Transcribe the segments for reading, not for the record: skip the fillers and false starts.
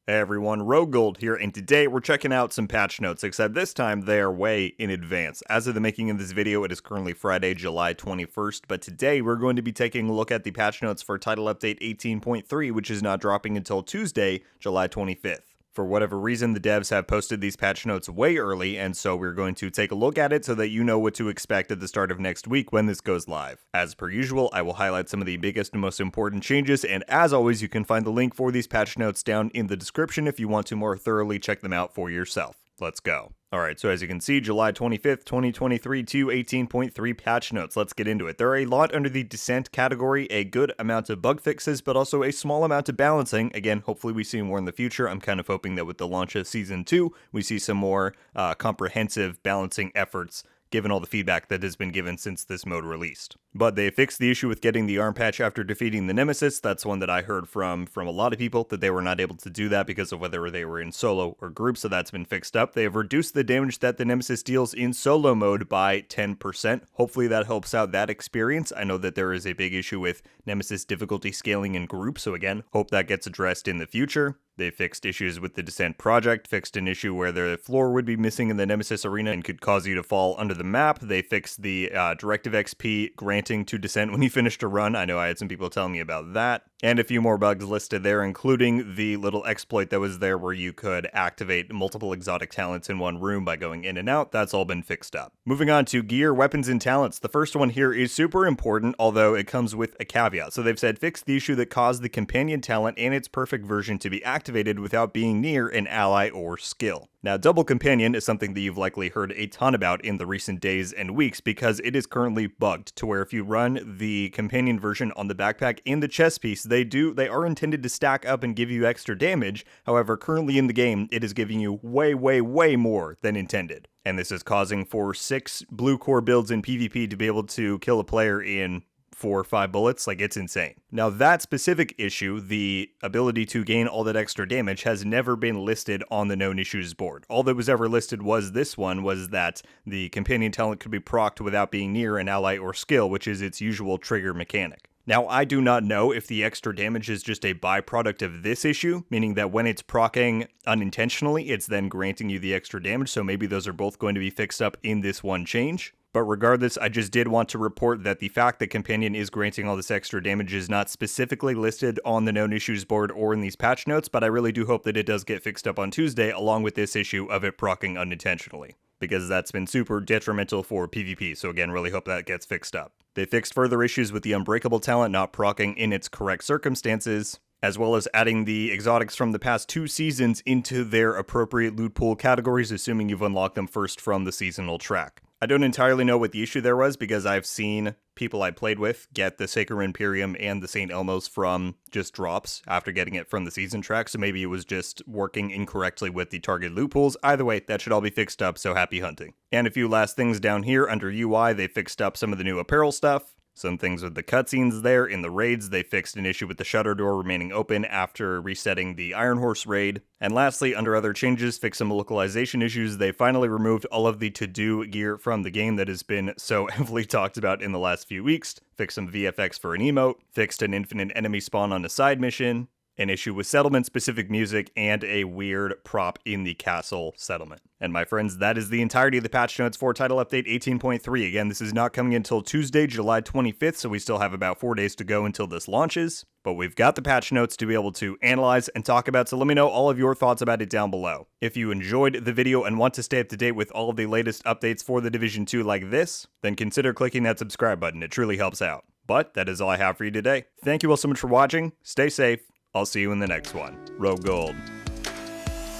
Hey everyone, RogueGold here, and today we're checking out some patch notes, except this time they are way in advance. As of the making of this video, it is currently Friday, July 21st, but today we're going to be taking a look at the patch notes for Title Update 18.3, which is not dropping until Tuesday, July 25th. For whatever reason, the devs have posted these patch notes way early, and so we're going to take a look at it so that you know what to expect at the start of next week when this goes live. As per usual, I will highlight some of the biggest and most important changes, and as always, you can find the link for these patch notes down in the description if you want to more thoroughly check them out for yourself. Let's go. Alright, so as you can see, July 25th, 2023 to 18.3 patch notes. Let's get into it. There are a lot under the Descent category, a good amount of bug fixes, but also a small amount of balancing. Again, hopefully we see more in the future. I'm kind of hoping that with the launch of Season 2, we see some more comprehensive balancing efforts given all the feedback that has been given since this mode released. But they fixed the issue with getting the arm patch after defeating the Nemesis. That's one that I heard from a lot of people, that they were not able to do that because of whether they were in solo or group, so that's been fixed up. They have reduced the damage that the Nemesis deals in solo mode by 10%. Hopefully that helps out that experience. I know that there is a big issue with Nemesis difficulty scaling in group, so again, hope that gets addressed in the future. They fixed issues with the Descent project, fixed an issue where the floor would be missing in the Nemesis arena and could cause you to fall under the map. They fixed the directive XP granting to Descent when you finished a run. I know I had some people telling me about that. And a few more bugs listed there, including the little exploit that was there where you could activate multiple exotic talents in one room by going in and out. That's all been fixed up. Moving on to gear, weapons, and talents. The first one here is super important, although it comes with a caveat. So they've said fix the issue that caused the companion talent and its perfect version to be activated without being near an ally or skill. Now, double companion is something that you've likely heard a ton about in the recent days and weeks because it is currently bugged to where if you run the companion version on the backpack and the chest piece, they are intended to stack up and give you extra damage. However, currently in the game, it is giving you way more than intended. And this is causing for 6 blue core builds in PvP to be able to kill a player in 4 or 5 bullets. Like, it's insane. Now, that specific issue, the ability to gain all that extra damage, has never been listed on the known issues board. All that was ever listed was this one, was that the companion talent could be procced without being near an ally or skill, which is its usual trigger mechanic. Now, I do not know if the extra damage is just a byproduct of this issue, meaning that when it's proccing unintentionally, it's then granting you the extra damage, so maybe those are both going to be fixed up in this one change. But regardless, I just did want to report that the fact that Companion is granting all this extra damage is not specifically listed on the known issues board or in these patch notes, but I really do hope that it does get fixed up on Tuesday, along with this issue of it proccing unintentionally, because that's been super detrimental for PvP, so again, really hope that gets fixed up. They fixed further issues with the Unbreakable talent not proccing in its correct circumstances, as well as adding the exotics from the past 2 seasons into their appropriate loot pool categories, assuming you've unlocked them first from the seasonal track. I don't entirely know what the issue there was because I've seen people I played with get the Sacred Imperium and the St. Elmo's from just drops after getting it from the season track, so maybe it was just working incorrectly with the target loot pools. Either way, that should all be fixed up, so happy hunting. And a few last things down here under UI, they fixed up some of the new apparel stuff. Some things with the cutscenes there. In the raids, they fixed an issue with the shutter door remaining open after resetting the Iron Horse raid. And lastly, under other changes, fixed some localization issues. They finally removed all of the to-do gear from the game that has been so heavily talked about in the last few weeks. Fixed some VFX for an emote. Fixed an infinite enemy spawn on a side mission. An issue with settlement-specific music, and a weird prop in the castle settlement. And my friends, that is the entirety of the patch notes for Title Update 18.3. Again, this is not coming until Tuesday, July 25th, so we still have about 4 days to go until this launches. But we've got the patch notes to be able to analyze and talk about, so let me know all of your thoughts about it down below. If you enjoyed the video and want to stay up to date with all of the latest updates for the Division 2 like this, then consider clicking that subscribe button. It truly helps out. But that is all I have for you today. Thank you all so much for watching. Stay safe. I'll see you in the next one. RogueGold.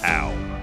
Ow.